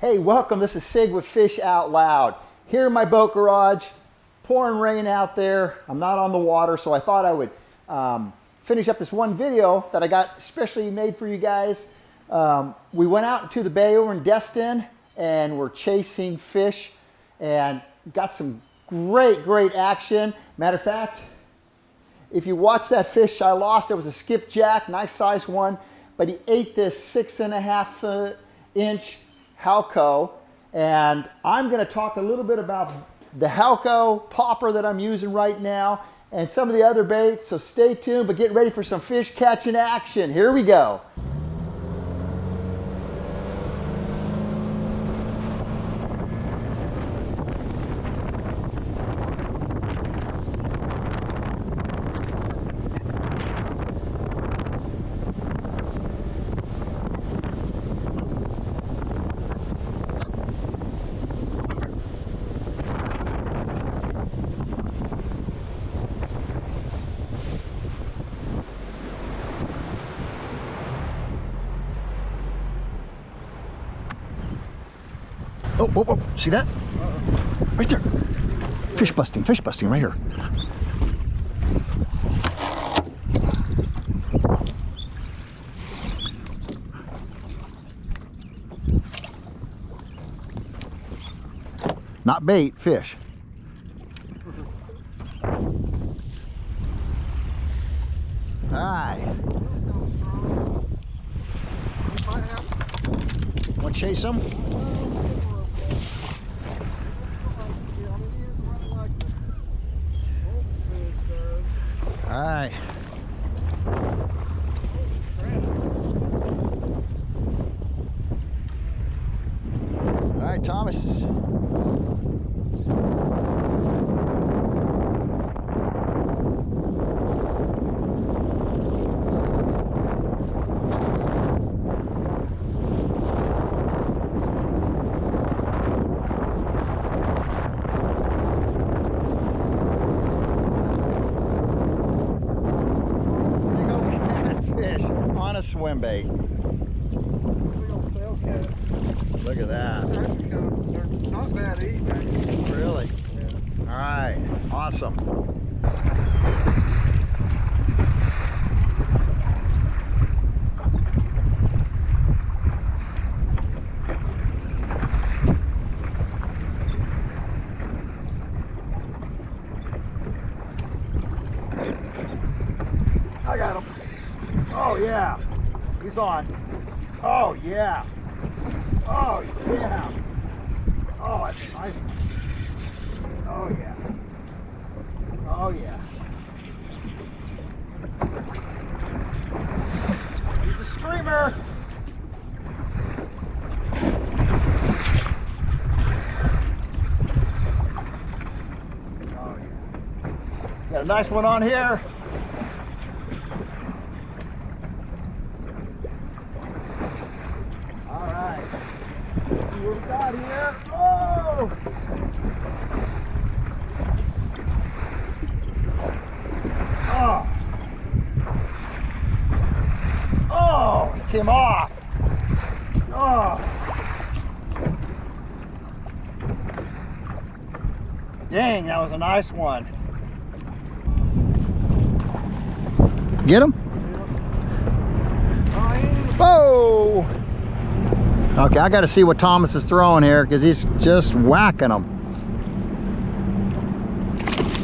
Hey, welcome. This is Sig with Fish Out Loud. Here in my boat garage, pouring rain out there. I'm not on the water, so I thought I would finish up this one video that I got specially made for you guys. We went out to the bay over in Destin and we're chasing fish and got some great action. Matter of fact, if you watch that fish I lost, it was a skipjack, nice size one, but he ate this 6.5 inch Halco, and I'm going to talk a little bit about the Halco popper that I'm using right now and some of the other baits, so stay tuned, but get ready for some fish catching action. Here we go. Oh, see that? Right there. Fish busting right here. Not bait, fish. All right. Want to chase them? All right. All right, Thomas. On a swim bait. Look at that. They're not bad eating. Really? Yeah. All right. Awesome. I got him. Oh yeah, he's on. Oh yeah. Oh yeah. Oh, that's a nice one. Oh yeah. Oh yeah. He's a screamer. Oh yeah. Got a nice one on here. What we got here? Oh! Oh! Oh! It came off! Oh! Dang, that was a nice one. Get him? Whoa! Okay, I got to see what Thomas is throwing here because he's just whacking them.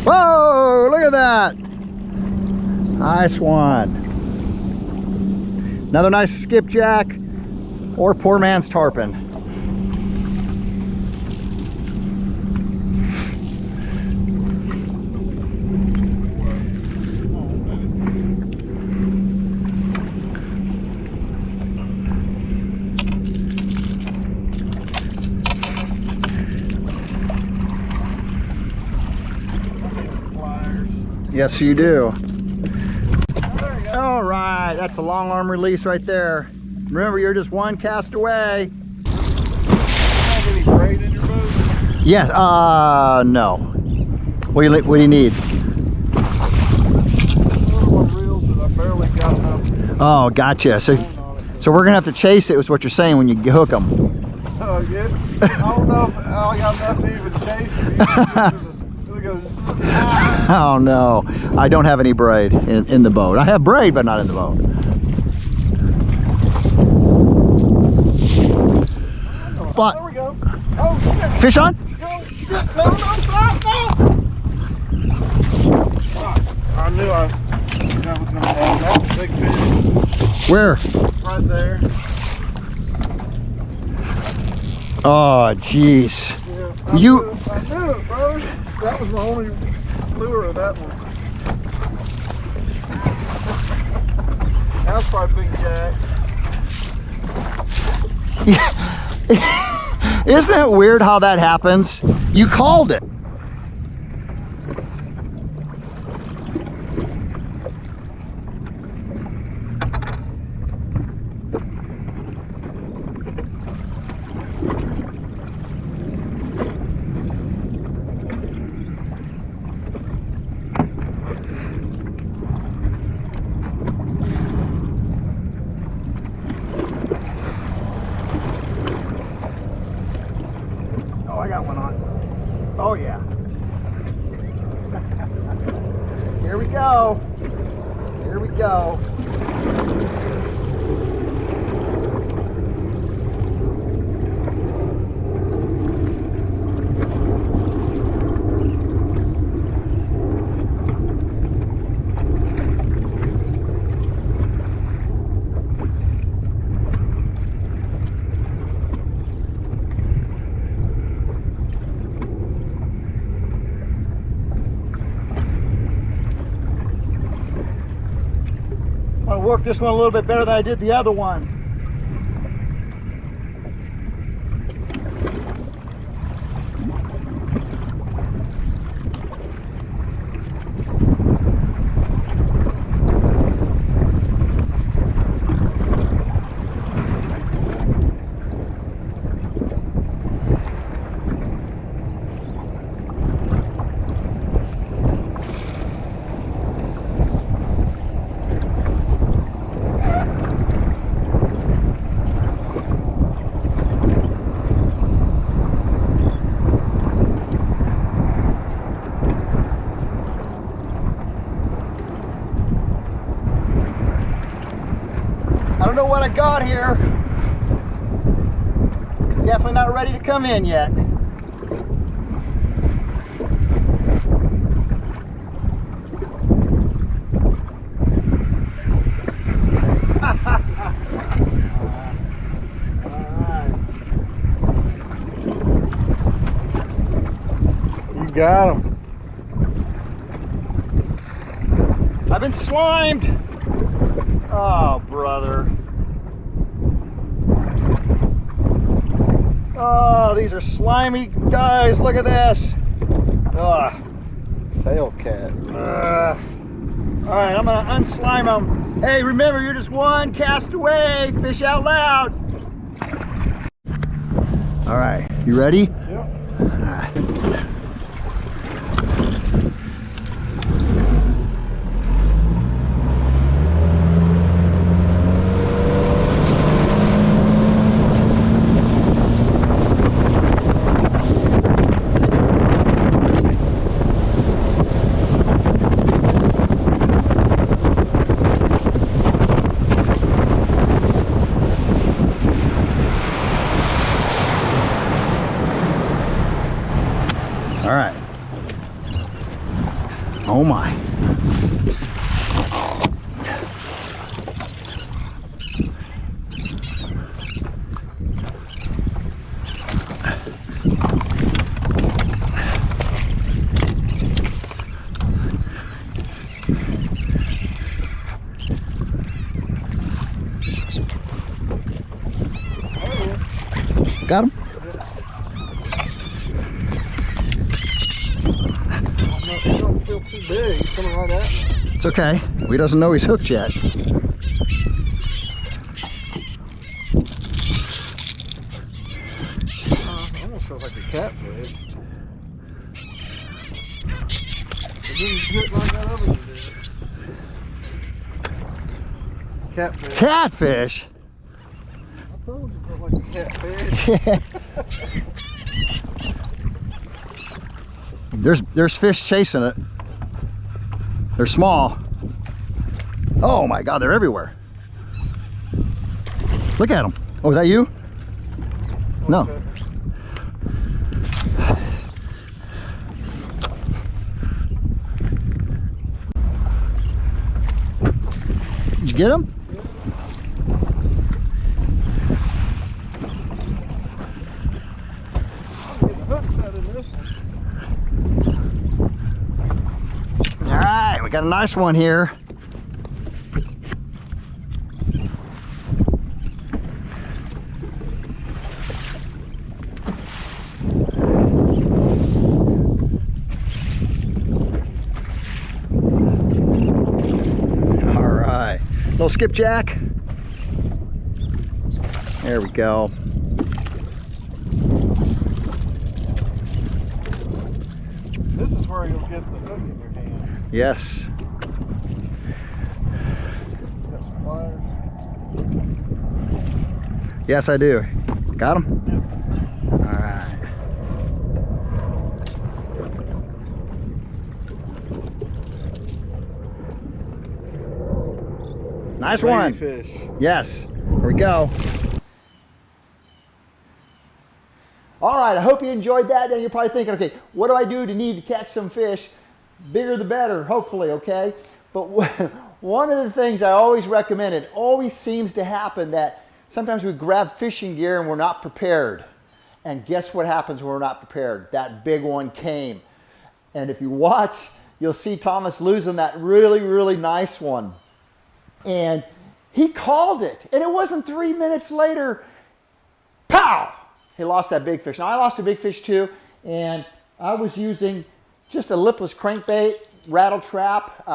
Whoa, look at that. Nice one. Another nice skipjack or poor man's tarpon. Yes, you do. All right, that's a long arm release right there. Remember, you're just one cast away. Have any braid in your boat? Yes, no. What do you need? Reels that I barely got enough. Oh, gotcha. So we're gonna have to chase it, is what you're saying when you hook them. Yeah. I don't know if I got enough to even chase him. It'll go zzz. Oh no, I don't have any braid in the boat. I have braid, but not in the boat. But There we go. Oh shit. fish on? Oh shit. No, stop, no. I knew that was gonna happen. That was a big fish. Where? Right there. Oh jeez. Yeah. I You. knew it, brother. That was my only lure of that one. That was probably Big Jack. Isn't that weird how that happens? You called it. Oh, I got one on. Oh yeah. Here we go. Here we go. I worked this one a little bit better than I did the other one. I don't know what I got here. Definitely not ready to come in yet. You got him. I've been slimed. Oh, brother. Oh, these are slimy guys. Look at this. Ugh. Sail cat. All right, I'm gonna unslime them. Hey, remember, you're just one cast away. Fish out loud. All right, you ready? Yep. All right. Oh my. Got him? He don't feel too big. He's coming right at me. It's okay. He doesn't know he's hooked yet. Almost feels like a catfish. It didn't get like that other one did. Catfish. Catfish? I told you it felt like Catfish. There's fish chasing it. They're small. Oh my God, they're everywhere. Look at them. Oh, is that you? No. Did you get them? I'm getting a hook set in this one. All right, we got a nice one here. Little skipjack. There we go. This is where you'll get the hook in your hand. Yes. Got some pliers. Yes, I do. Got him? Yep. All right. Nice one. Fish. Yes. Here we go. All right, I hope you enjoyed that. And you're probably thinking, okay, what do I do to need to catch some fish? Bigger the better, hopefully, okay? But one of the things I always recommend, it always seems to happen that sometimes we grab fishing gear and we're not prepared. And guess what happens when we're not prepared? That big one came. And if you watch, you'll see Thomas losing that really, really nice one. And he called it. And it wasn't 3 minutes later, pow! He lost that big fish. Now, I lost a big fish too, and I was using just a lipless crankbait, rattle trap,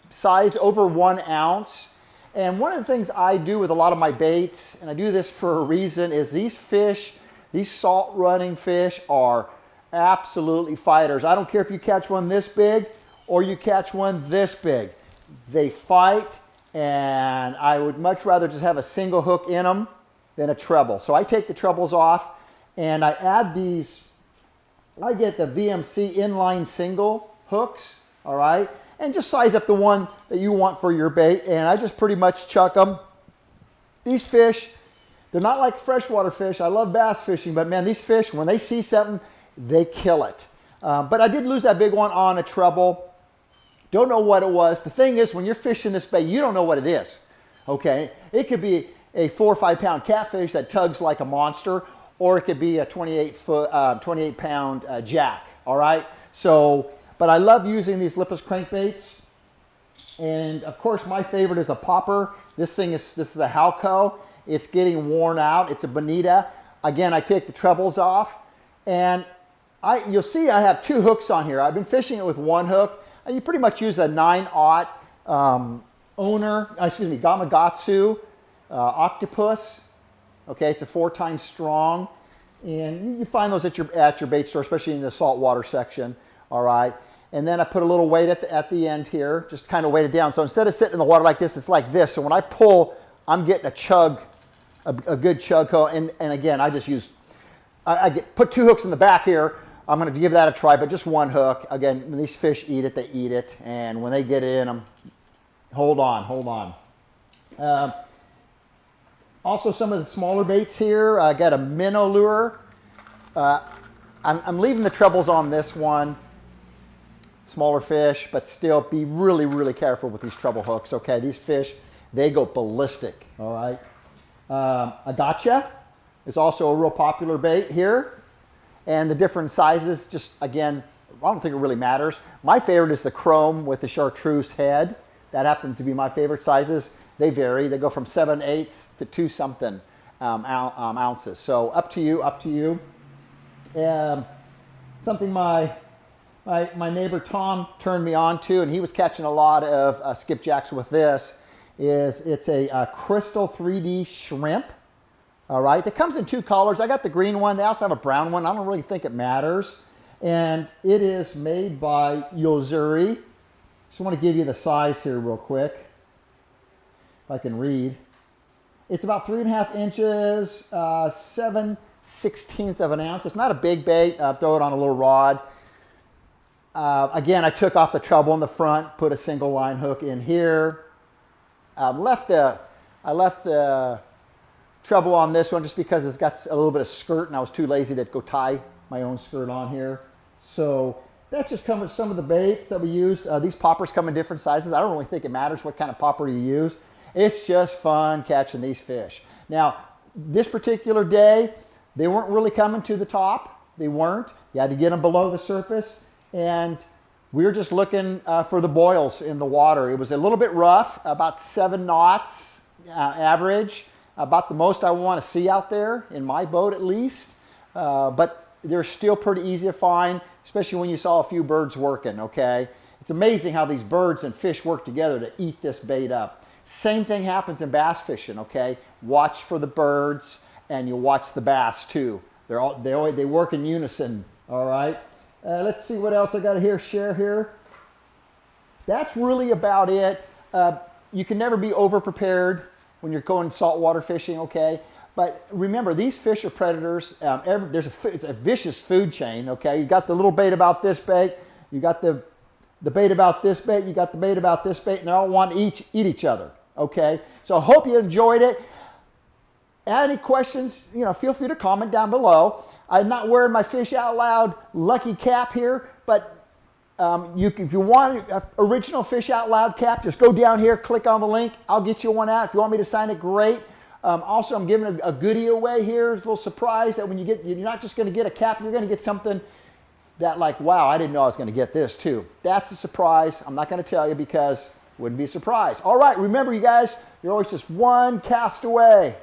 size over 1 ounce. And one of the things I do with a lot of my baits, and I do this for a reason, is these fish, these salt running fish are absolutely fighters. I don't care if you catch one this big or you catch one this big. They fight, and I would much rather just have a single hook in them than a treble. So I take the trebles off and I add these, I get the VMC inline single hooks, all right? And just size up the one that you want for your bait, and I just pretty much chuck them. These fish, they're not like freshwater fish. I love bass fishing, but man, these fish, when they see something, they kill it. But I did lose that big one on a treble. Don't know what it was. The thing is, when you're fishing this bait, you don't know what it is, okay? It could be a 4 or 5 pound catfish that tugs like a monster, or it could be a 28 pound jack, all right? So, but I love using these lipless crankbaits. And of course, my favorite is a popper. This is a Halco. It's getting worn out. It's a Bonita. Again, I take the trebles off, and you'll see I have 2 hooks on here. I've been fishing it with 1 hook. You pretty much use a 9/0 Gamakatsu octopus. Okay, it's a 4 times strong, and you find those at your bait store, especially in the saltwater section. All right, and then I put a little weight at the end here, just kind of weight it down. So instead of sitting in the water like this, it's like this. So when I pull, I'm getting a chug, a good chug. And again, I just use, put 2 hooks in the back here. I'm going to give that a try, but just 1 hook. Again, when these fish eat it, they eat it. And when they get it in them, hold on. Also, some of the smaller baits here. I got a minnow lure. I'm leaving the trebles on this one. Smaller fish, but still be really, really careful with these treble hooks. Okay, these fish, they go ballistic. All right. A gotcha is also a real popular bait here. And the different sizes, just again, I don't think it really matters. My favorite is the chrome with the chartreuse head. That happens to be my favorite sizes. They vary. They go from 7/8 to 2 something ounces. So up to you. Something my neighbor Tom turned me on to, and he was catching a lot of skipjacks with this, it's a crystal 3D shrimp. All right, it comes in 2 colors. I got the green one. They also have a brown one. I don't really think it matters. And it is made by Yozuri. Just want to give you the size here real quick, if I can read. It's about 3.5 inches, 7/16 of an ounce. It's not a big bait. Throw it on a little rod. Again, I took off the treble in the front, put a single line hook in here. I left the treble on this one just because it's got a little bit of skirt and I was too lazy to go tie my own skirt on here. So that just comes with some of the baits that we use. These poppers come in different sizes. I don't really think it matters what kind of popper you use. It's just fun catching these fish. Now, this particular day, they weren't really coming to the top. They weren't. You had to get them below the surface. And we were just looking for the boils in the water. It was a little bit rough, about 7 knots average, about the most I want to see out there, in my boat at least. But they're still pretty easy to find, especially when you saw a few birds working, okay? It's amazing how these birds and fish work together to eat this bait up. Same thing happens in bass fishing, okay? Watch for the birds and you watch the bass too. They work in unison, all right? Let's see what else I got to share here. That's really about it. You can never be over-prepared when you're going saltwater fishing, okay? But remember, these fish are predators. It's a vicious food chain, okay? You got the little bait about this bait, you got the bait about this bait, you got the bait about this bait, and they all want to eat each other, okay? So I hope you enjoyed it. Add any questions, feel free to comment down below. I'm not wearing my Fish Out Loud lucky cap here, but if you want an original Fish Out Loud cap, just go down here, click on the link. I'll get you one out. If you want me to sign it, great. Also, I'm giving a goodie away here. It's a little surprise that when you're not just going to get a cap, you're going to get something that like, wow, I didn't know I was going to get this too. That's a surprise. I'm not going to tell you because it wouldn't be a surprise. All right, remember you guys, you're always just one cast away.